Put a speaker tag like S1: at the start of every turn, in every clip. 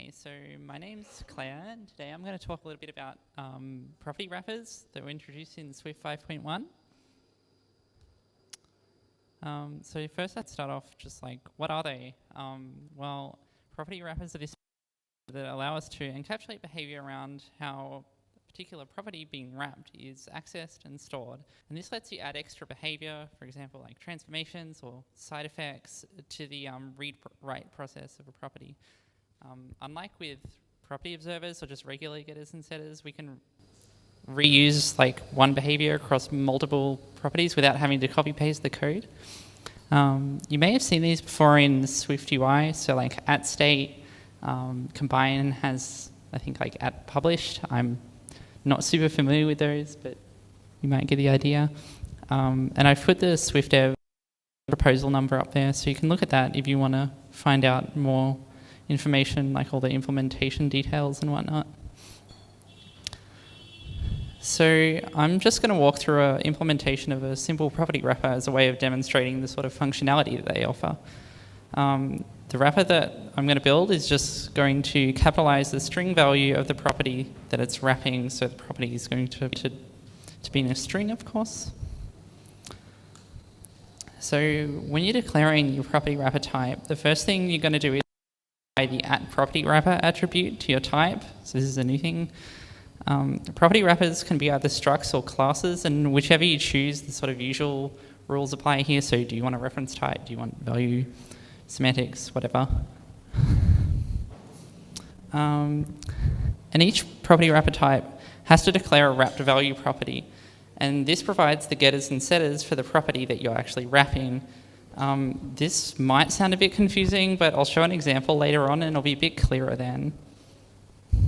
S1: Okay, so my name's Claire, and today I'm going to talk a little bit about property wrappers that were introduced in Swift 5.1. So first let's start off just like, what are they? Well, property wrappers are this that allow us to encapsulate behavior around how a particular property being wrapped is accessed and stored. And this lets you add extra behavior, for example, like transformations or side effects to the read-write process of a property. Unlike with property observers or just regular getters and setters, we can reuse like one behavior across multiple properties without having to copy paste the code. You may have seen these before in Swift UI, so like at state, combine has, I think, like at published. I'm not super familiar with those, but you might get the idea. And I've put the Swift dev proposal number up there, so you can look at that if you want to find out more information, like all the implementation details and whatnot. So I'm just going to walk through an implementation of a simple property wrapper as a way of demonstrating the sort of functionality that they offer. The wrapper that I'm going to build is just going to capitalize the string value of the property that it's wrapping, so the property is going to be in a string, of course. So when you're declaring your property wrapper type, the first thing you're going to do is apply the @propertyWrapper attribute to your type. So this is a new thing. Property wrappers can be either structs or classes, and whichever you choose, the sort of usual rules apply here. So do you want a reference type? Do you want value, semantics, whatever? And each property wrapper type has to declare a wrapped value property. And this provides the getters and setters for the property that you're actually wrapping. This might sound a bit confusing, but I'll show an example later on and it'll be a bit clearer then. You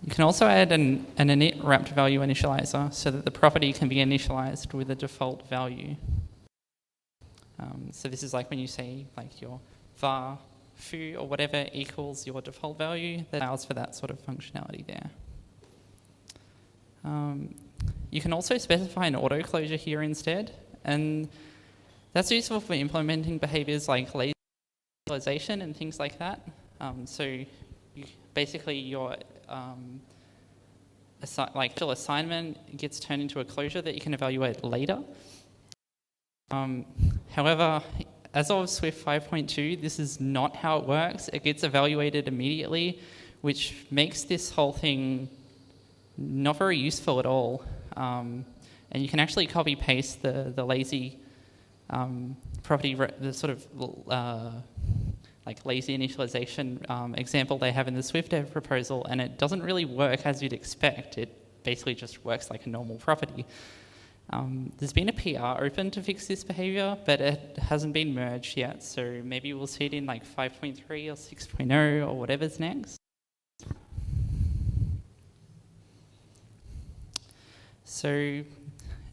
S1: can also add an init wrapped value initializer so that the property can be initialized with a default value. So this is like when you say like your var foo or whatever equals your default value, that allows for that sort of functionality there. You can also specify an auto closure here instead, and that's useful for implementing behaviors like lazy initialization and things like that. So basically your still assignment gets turned into a closure that you can evaluate later. However, as of Swift 5.2, this is not how it works. It gets evaluated immediately, which makes this whole thing not very useful at all. And you can actually copy paste the lazy property, the sort of like lazy initialization example they have in the Swift dev proposal, and it doesn't really work as you'd expect. It basically just works like a normal property. There's been a PR open to fix this behavior, but it hasn't been merged yet, so maybe we'll see it in like 5.3 or 6.0 or whatever's next. So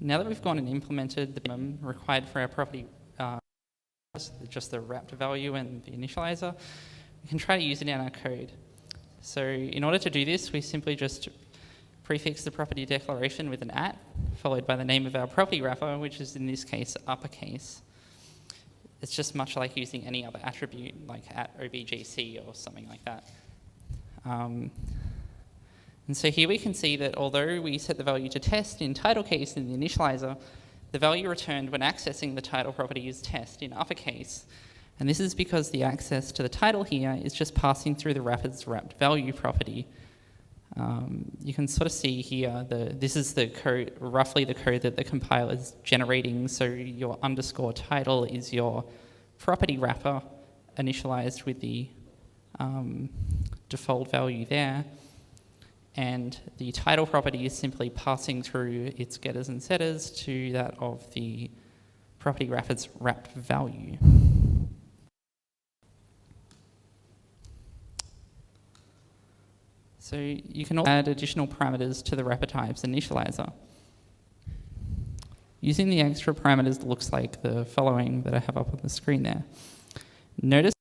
S1: now that we've gone and implemented the minimum required for our property, just the wrapped value and the initializer, we can try to use it in our code. So in order to do this, we simply just prefix the property declaration with an @ followed by the name of our property wrapper, which is in this case uppercase. It's just much like using any other attribute, like @objc or something like that. And so here we can see that although we set the value to test in title case in the initializer, the value returned when accessing the title property is test in uppercase. And this is because the access to the title here is just passing through the wrapper's wrapped value property. You can sort of see here, this is the code, roughly the code that the compiler is generating. So your underscore title is your property wrapper initialized with the default value there. And the title property is simply passing through its getters and setters to that of the property wrapper's wrapped value. So you can also add additional parameters to the wrapper type's initializer. Using the extra parameters looks like the following that I have up on the screen there. Notice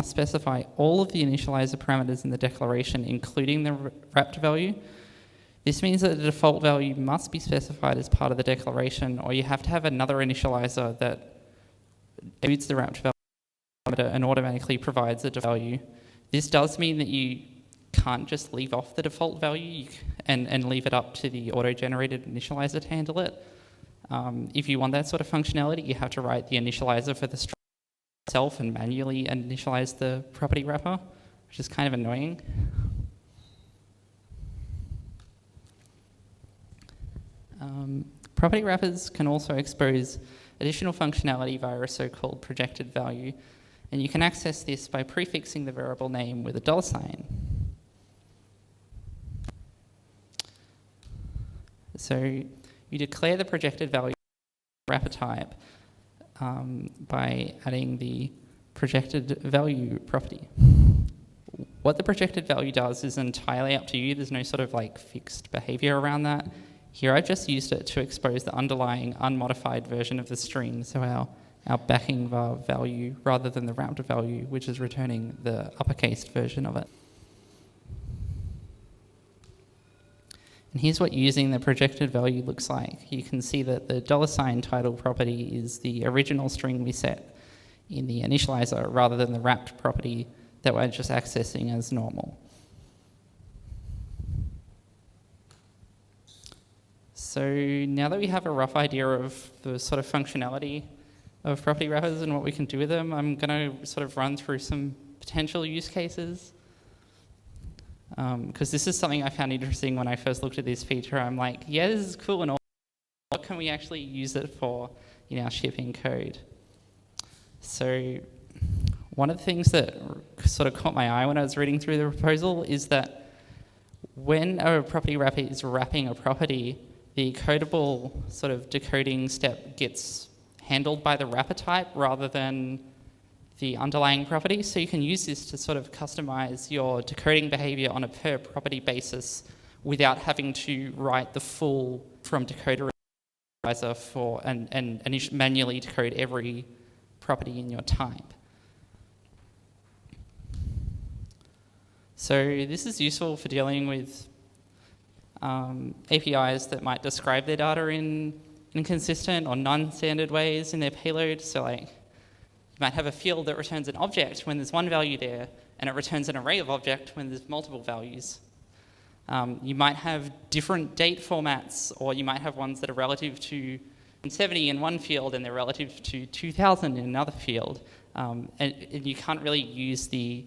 S1: specify all of the initializer parameters in the declaration, including the wrapped value. This means that the default value must be specified as part of the declaration, or you have to have another initializer that includes the wrapped value. and automatically provides a default value. This does mean that you can't just leave off the default value and leave it up to the auto-generated initializer to handle it. If you want that sort of functionality, you have to write the initializer for the string itself and manually initialize the property wrapper, which is kind of annoying. Property wrappers can also expose additional functionality via a so-called projected value, and you can access this by prefixing the variable name with a $sign. So you declare the projected value wrapper type by adding the projected value property. What the projected value does is entirely up to you. There's no sort of like fixed behavior around that. Here I've just used it to expose the underlying unmodified version of the string, so our backing var value rather than the wrapped value, which is returning the uppercase version of it. And here's what using the projected value looks like. You can see that the $sign title property is the original string we set in the initializer rather than the wrapped property that we're just accessing as normal. So now that we have a rough idea of the sort of functionality of property wrappers and what we can do with them, I'm going to sort of run through some potential use cases. Because this is something I found interesting when I first looked at this feature. I'm like, yeah, this is cool and all. What can we actually use it for in our shipping code? So one of the things that sort of caught my eye when I was reading through the proposal is that when a property wrapper is wrapping a property, the codable sort of decoding step gets handled by the wrapper type rather than the underlying property. So you can use this to sort of customize your decoding behavior on a per property basis without having to write the full from decoder for and manually decode every property in your type. So this is useful for dealing with APIs that might describe their data in inconsistent or non-standard ways in their payload. So like you might have a field that returns an object when there's one value there, and it returns an array of object when there's multiple values. You might have different date formats, or you might have ones that are relative to 70 in one field and they're relative to 2000 in another field. And you can't really use the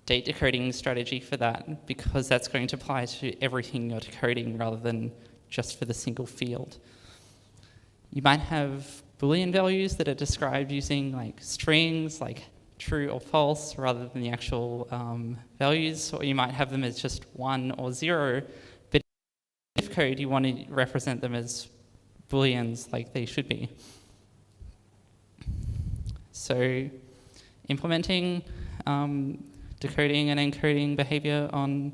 S1: date decoding strategy for that because that's going to apply to everything you're decoding rather than just for the single field. You might have Boolean values that are described using like strings, like true or false, rather than the actual values, or you might have them as just 1 or 0, but in if code you want to represent them as Booleans like they should be. So implementing decoding and encoding behavior on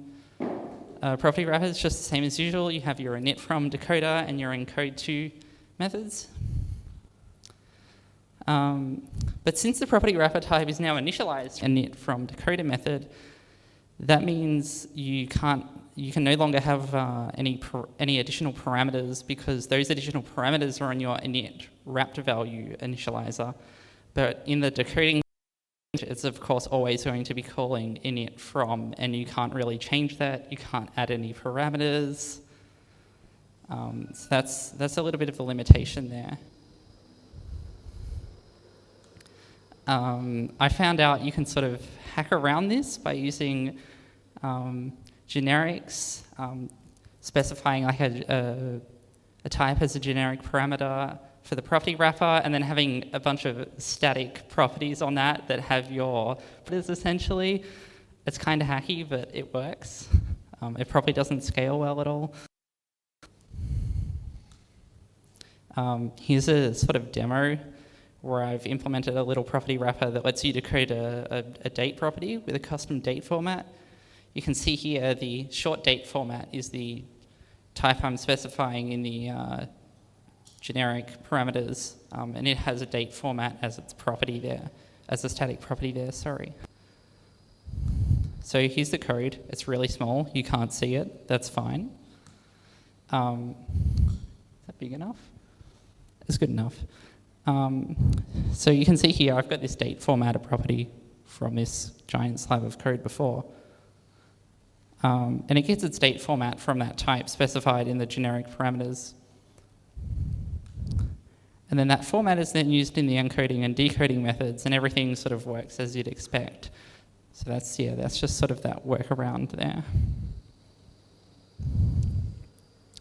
S1: property wrappers is just the same as usual. You have your init from decoder and your encode to methods. But since the property wrapper type is now initialized init from decoder method, that means you can no longer have any additional parameters because those additional parameters are on your init wrapped value initializer. But in the decoding, it's of course always going to be calling init from, and you can't really change that. You can't add any parameters. So that's a little bit of a limitation there. I found out you can sort of hack around this by using generics, specifying like a type as a generic parameter for the property wrapper, and then having a bunch of static properties on that have your properties essentially. It's kind of hacky, but it works. It probably doesn't scale well at all. Here's a sort of demo where I've implemented a little property wrapper that lets you decode a date property with a custom date format. You can see here the short date format is the type I'm specifying in the generic parameters, and it has a date format as its property there, as a static property there, sorry. So here's the code. It's really small. You can't see it. That's fine. Is that big enough? It's good enough. So you can see here I've got this date formatted property from this giant slab of code before. And it gets its date format from that type specified in the generic parameters. And then that format is then used in the encoding and decoding methods, and everything sort of works as you'd expect. So that's just sort of that workaround there.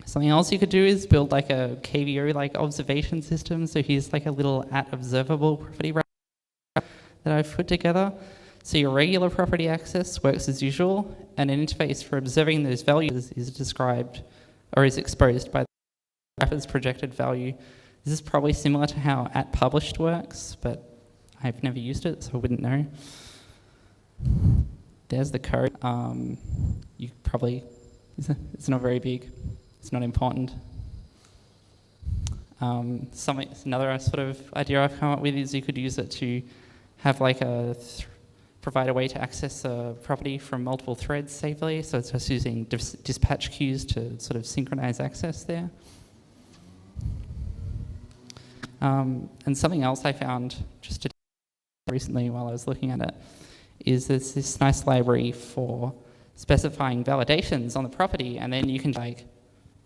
S1: Something else you could do is build like a KVO like observation system. So here's like a little @observable property that I've put together. So your regular property access works as usual, and an interface for observing those values is described or is exposed by the wrapper's projected value. This is probably similar to how @published works, but I've never used it, so I wouldn't know. There's the code. You probably, it's not very big. It's not important. Another sort of idea I've come up with is you could use it to have like provide a way to access a property from multiple threads safely. So it's just using dispatch queues to sort of synchronize access there. And something else I found just recently while I was looking at it is there's this nice library for specifying validations on the property, and then you can like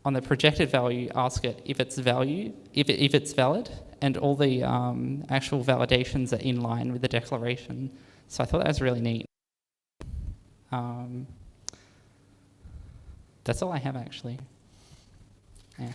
S1: on the projected value ask it if it's valid, and all the actual validations are in line with the declaration. So I thought that was really neat. That's all I have actually. Yeah.